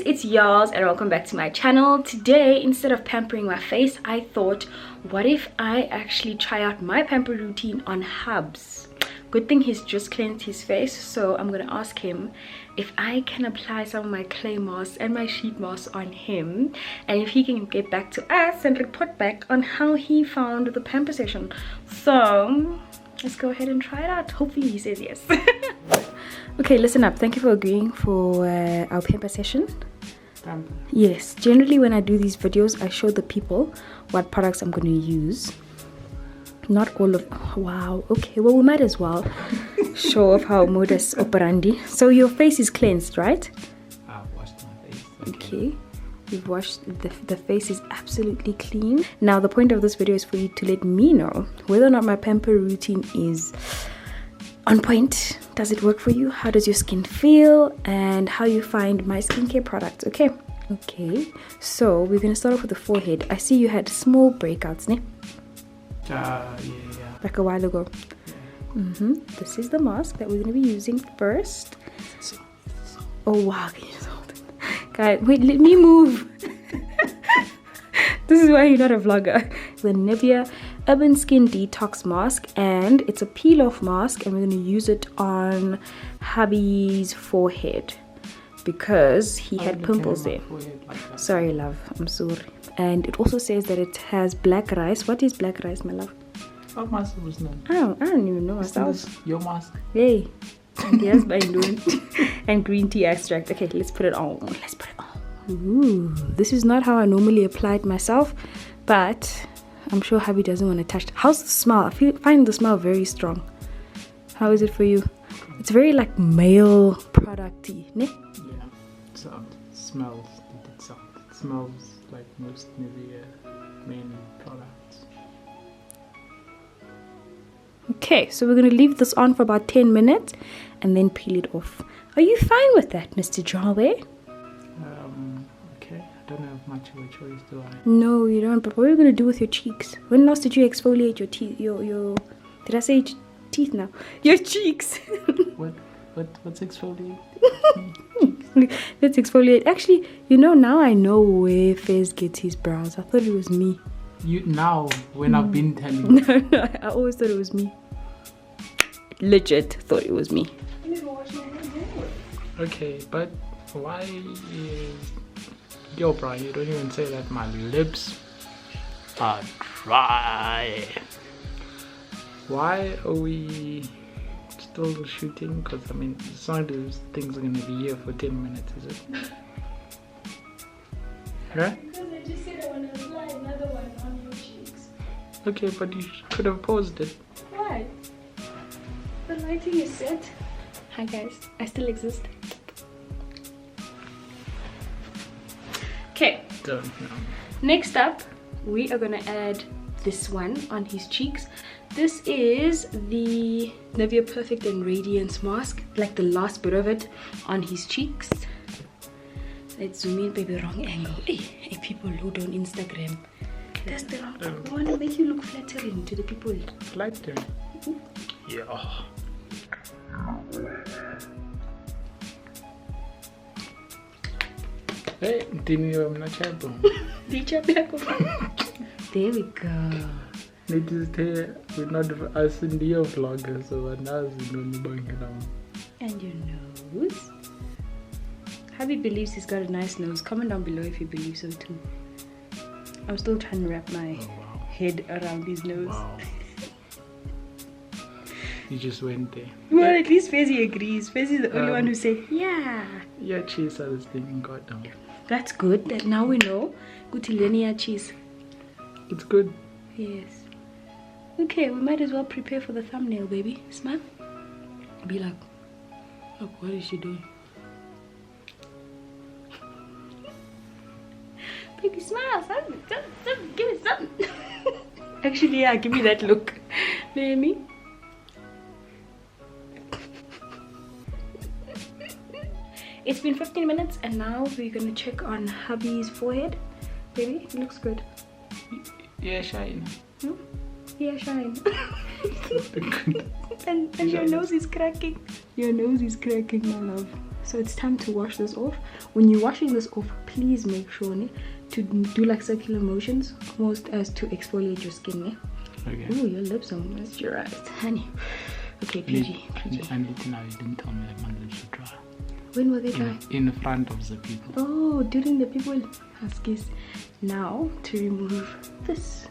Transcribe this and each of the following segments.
it's Yolz and welcome back to my channel. Today, instead of pampering my face, I thought, what if I actually try out my pamper routine on Hubs? Good thing he's just cleansed his face, so I'm gonna ask him if I can apply some of my clay masks and my sheet masks on him, and if he can get back to us and report back on how he found the pamper session. So let's go ahead and try it out. Hopefully he says yes. Okay, listen up. Thank you for agreeing for our pamper session. Pamper. Yes, generally when I do these videos, I show the people what products I'm going to use. Not all of... Wow. Okay, well, we might as well show off how modus operandi. So your face is cleansed, right? I've washed my face. Okay. You've washed... The face is absolutely clean. Now, the point of this video is for you to let me know whether or not my pamper routine is on point. Does it work for you? How does your skin feel? And how you find my skincare products, okay? Okay, so we're gonna start off with the forehead. I see you had small breakouts, ne? Yeah. Like a while ago. Yeah. This is the mask that we're gonna be using first. Oh wow, can you just hold it? Guys, wait, let me move. This is why you're not a vlogger. The Nivea Urban Skin Detox Mask, and it's a peel-off mask, and we're going to use it on hubby's forehead because he had pimples there. Like sorry, love, I'm sorry. And it also says that it has black rice. What is black rice, my love? What mask was that? I don't even know myself. Your mask? Hey, yes, by doing and green tea extract. Okay, let's put it on. Let's put it on. Ooh, this is not how I normally apply it myself, but I'm sure hubby doesn't want to touch it. How's the smell? I find the smell very strong. How is it for you? It's very like male product-y, ne? Yeah. So it smells. It smells like most Nivea main products. Okay, so we're going to leave this on for about 10 minutes and then peel it off. Are you fine with that, Mr. Jarway? Okay. I don't have much of a choice, do I? No, you don't. But what are you going to do with your cheeks? When last did you exfoliate your teeth? Your did I say teeth now? Your cheeks. What's exfoliate? Let's exfoliate. Actually, you know, now I know where Fez gets his brows. I thought it was me. You now, when I've been telling you. No, I always thought it was me. Legit thought it was me. Okay, but why is... Yo, bro, you don't even say that my lips are dry. Why are we still shooting? Because, I mean, it's not those things are going to be here for 10 minutes, is it? Right? Because I just said I want to apply another one on your cheeks. Okay, but you could have paused it. Why? The lighting is set. Hi guys, I still exist. Okay. Don't know. Next up, we are gonna add this one on his cheeks. This is the Nivea Perfect and Radiance mask, like the last bit of it on his cheeks. Let's zoom in, baby, wrong angle. Hey, people who don't Instagram. That's the wrong angle. I want to make you look flattering to the people. Flattering? Yeah. Hey, I'm not chatting. There we go. It is there. We're not us India vloggers, so now we don't know. And your nose. Hubby believes he's got a nice nose. Comment down below if you believe so too. I'm still trying to wrap my head around his nose. Wow. You just went there. Well, at least Fezzi agrees. Fezzi is the only one who said, yeah. Yeah, cheese are this thing got down. That's good. That now we know. Good linear cheese. It's good. Yes. Okay, we might as well prepare for the thumbnail, baby. Smile. Be like, look, what is she doing? Baby, smile. Something. Give me something. Actually, yeah, give me that look. Let me. It's been 15 minutes and now we're gonna check on hubby's forehead. Baby, it looks good. Yeah, shine. Yeah, shine. and your nose is cracking. Your nose is cracking, my love. So it's time to wash this off. When you're washing this off, please make sure to do like circular motions, almost as to exfoliate your skin. Okay. Oh, your lips are moisturized, honey. Okay, PG. And you didn't tell me that my lips were dry. When were they dry? In the front of the people. Oh, during the people. Huskies. Now to remove this.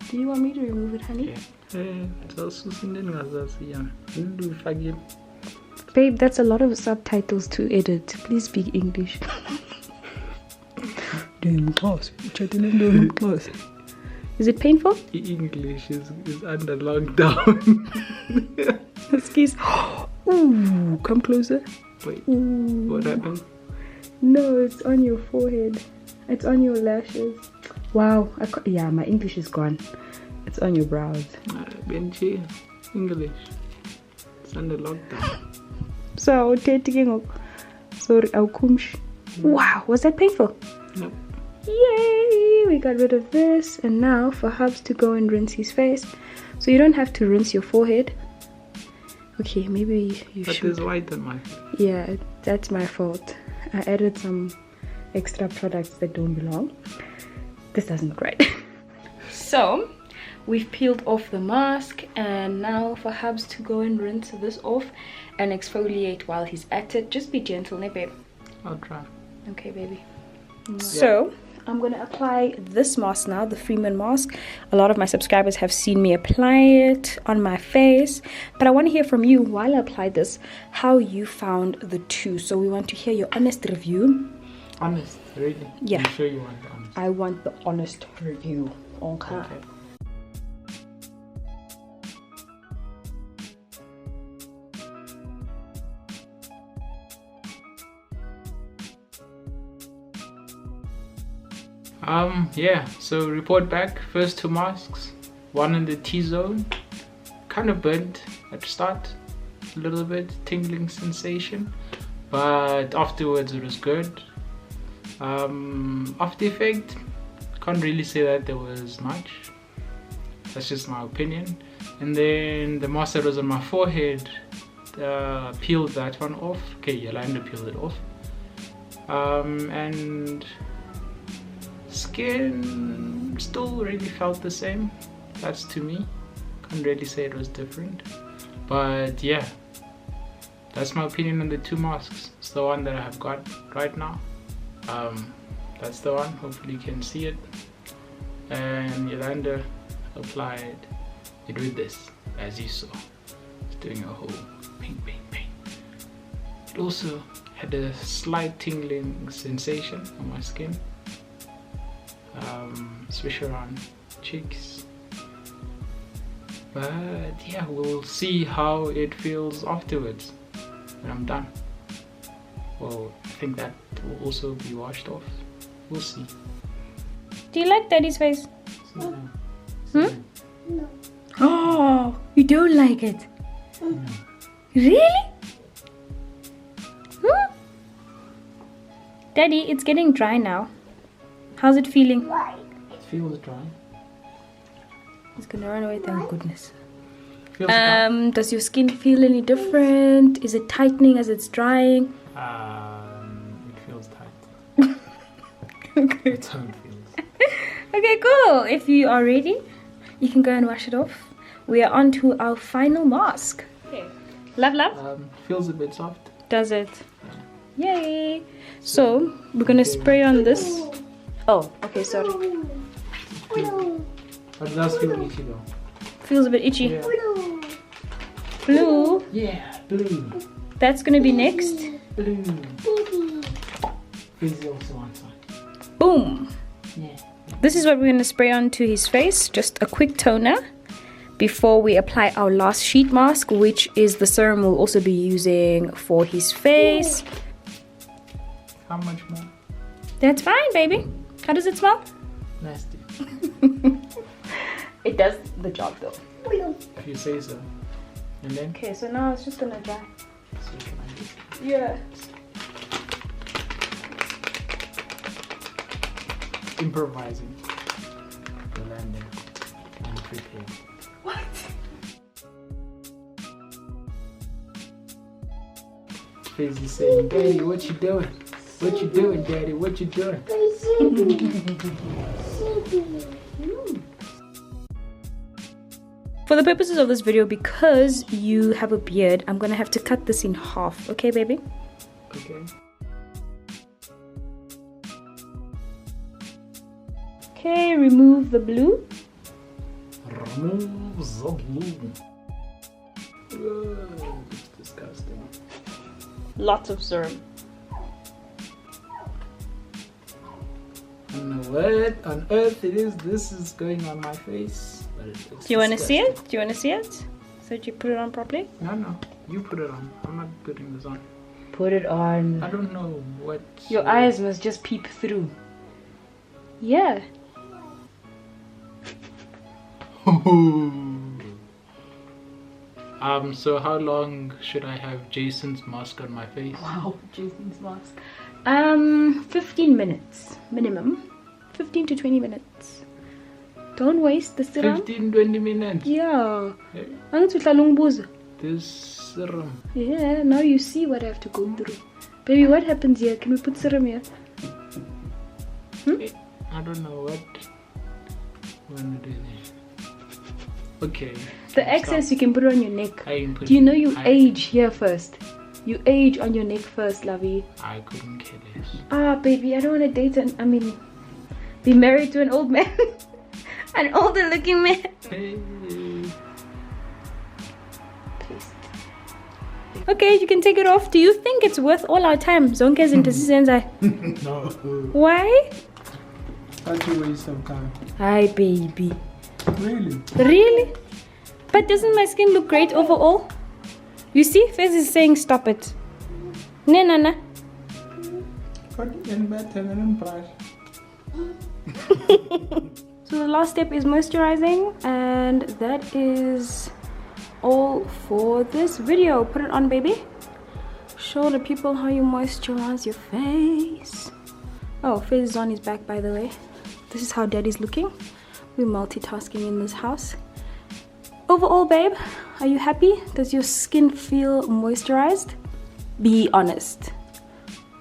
Do you want me to remove it, honey? Yeah. Babe, that's a lot of subtitles to edit. Please speak English. Is it painful? English is under lockdown. Huskies. Ooh, come closer. Wait, Ooh. what happened? No, it's on your forehead. It's on your lashes. Wow. Yeah, my English is gone. It's on your brows. Benji, English. It's under lockdown. So, sorry, wow, was that painful? No. Yay! We got rid of this. And now for Hubs to go and rinse his face. So you don't have to rinse your forehead. Okay, maybe you but should. there's white on my face. Yeah, that's my fault. I added some extra products that don't belong. This doesn't look right. So we've peeled off the mask, and now for Hubs to go and rinse this off and exfoliate while he's at it. Just be gentle, ne babe? I'll try. Okay, baby. So I'm gonna apply this mask now, the Freeman Mask. A lot of my subscribers have seen me apply it on my face, but I want to hear from you while I apply this how you found the two. So we want to hear your honest review. Honest, really? Yeah. I'm sure you want the honest. I want the honest review. Okay. Yeah, so report back. First two masks, one in the T-zone, kind of burnt at the start, a little bit tingling sensation, but afterwards it was good. After effect, can't really say that there was much. That's just my opinion. And then the mask that was on my forehead, peeled that one off. Okay, Yolanda peeled it off. And skin still really felt the same. That's to me. Can't really say it was different. But yeah, that's my opinion on the two masks. It's the one that I have got right now. That's the one. Hopefully you can see it. And Yolanda applied it with this, as you saw. It's doing a whole ping, ping, ping. It also had a slight tingling sensation on my skin. Especially around cheeks. But yeah, we'll see how it feels afterwards when I'm done. Well, I think that will also be washed off. We'll see. Do you like Daddy's face? No. No. Oh, you don't like it? No. Really? Daddy, it's getting dry now. How's it feeling? It feels dry. It's gonna run away, thank goodness. Feels dry. Does your skin feel any different? Is it tightening as it's drying? It feels tight. Okay. That's how it feels. Okay, cool. If you are ready, you can go and wash it off. We are on to our final mask. Okay. Love. Feels a bit soft. Does it? Yeah. Yay. So, we're gonna spray on this. Oh, okay, sorry. But it does feel itchy though. Feels a bit itchy. Yeah. Blue. Yeah, blue. That's gonna be next. Blue. Fizzy also on side. Boom. Yeah. This is what we're gonna spray onto his face. Just a quick toner before we apply our last sheet mask, which is the serum we'll also be using for his face. How much more? That's fine, baby. How does it smell? Nasty. It does the job though. If you say so. And then? Okay, so now it's just gonna dry. So can I just... Yeah. Improvising. Yolanda. I'm prepared. What? Fizz is saying, Daddy, what you doing? What you doing, Daddy? What you doing? For the purposes of this video, because you have a beard, I'm gonna have to cut this in half. Okay, baby? Okay. Okay, remove the blue. Remove the blue. Whoa, it's disgusting. Lots of serum. I don't know what on earth it is. This is going on my face. But it looks Do you want to see disgusting. it? Do you want to see it? So that you put it on properly? No. You put it on. I'm not putting this on. Put it on. I don't know what. Your eyes must just peep through. Yeah. So how long should I have Jason's mask on my face? Wow, Jason's mask. 15 minutes minimum. 15 to 20 minutes. Don't waste the serum. 15-20 minutes. Yeah. Okay. This serum. Yeah, now you see what I have to go through. Baby, what happens here? Can we put serum here? I don't know what I'm gonna do this. Okay. The excess you can put it on your neck. I ain't put Do you know you age here first? You age on your neck first, lovey. I couldn't care less. Ah, baby, I don't want to date be married to an old man. An older looking man. Hey. Please. Okay, you can take it off. Do you think it's worth all our time? Zonke's into Senza. No. Why? Such a waste of time. Hi, baby. Really? Really? But doesn't my skin look great overall? You see, Fez is saying stop it. No. So the last step is moisturizing, and that is all for this video. Put it on, baby. Show the people how you moisturize your face. Oh, Fez is on his back, by the way. This is how daddy's looking. We're multitasking in this house. Overall, babe, are you happy? Does your skin feel moisturized? Be honest.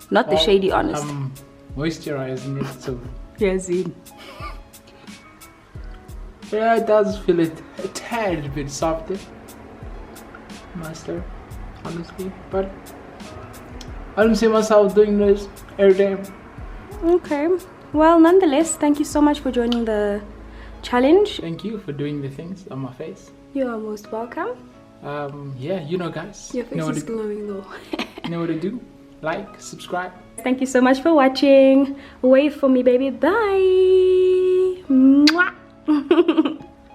Not the shady honest. I'm moisturizing it, so Yes, yeah, it does feel a tad bit softer, master, honestly. But I don't see myself doing this every day. Okay. Well, nonetheless, thank you so much for joining the challenge. Thank you for doing the things on my face. You are most welcome. Yeah, you know, guys. Your face is glowing though. You know what to do. Like, subscribe. Thank you so much for watching. Wait for me, baby. Bye.